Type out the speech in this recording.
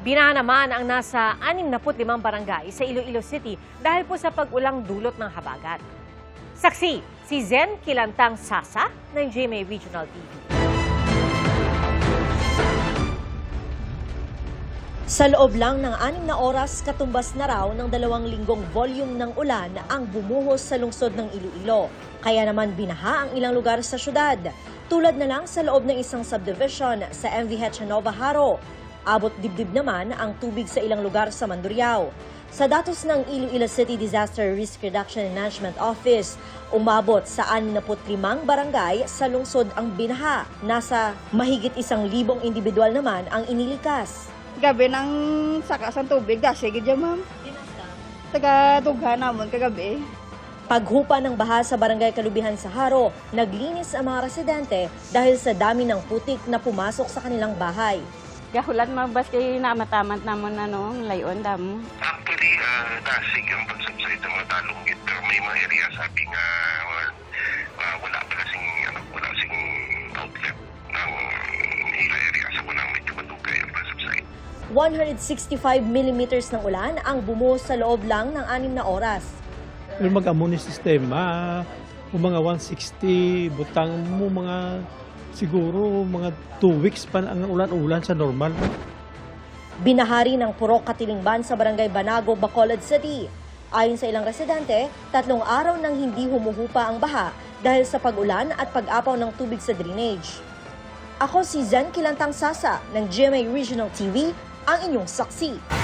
Binaha naman ang nasa 65 barangay sa Iloilo City dahil po sa pag-ulang dulot ng habagat. Saksi, si Zen Kilantang Sasa ng GMA Regional TV. Sa loob lang ng 6 na oras, katumbas na raw ng 2 linggong volume ng ulan ang bumuhos sa lungsod ng Iloilo. Kaya naman binaha ang ilang lugar sa syudad, tulad na lang sa loob ng isang subdivision sa MVH Nova Haro. Abot dibdib naman ang tubig sa ilang lugar sa Mandurriao. Sa datos ng Iloilo City Disaster Risk Reduction and Management Office, umabot sa 65 barangay sa lungsod ang binaha. Nasa mahigit 1,000 individual naman ang inilikas. Gabi ng sakas ang tubig, dasig dyan ma'am. Taga-tugha namon kagabi. Paghupa ng baha sa barangay Kalubihan sa Haro, naglinis ang mga residente dahil sa dami ng putik na pumasok sa kanilang bahay. Gahulan mabas kay namatamat namon layon damo. Actually, dasig ang pagsubside ng mga talunggit. Pero may mga area sabi nga wala pala sing outlet ng hila area sa kunang medyo matugay ang pagsubside. 165 millimeters ng ulan ang bumuhos sa loob lang ng 6 na oras. Yung mag-amuni sistema, mga 160, butang mo mga siguro mga 2 weeks pa ang ulan-ulan sa normal. Binahari ng Purok Katilingban sa barangay Banago, Bacolod City. Ayon sa ilang residente, 3 araw nang hindi humuhupa ang baha dahil sa pag-ulan at pag-apaw ng tubig sa drainage. Ako si Zen Kilantang Sasa ng GMA Regional TV, ang inyong saksi.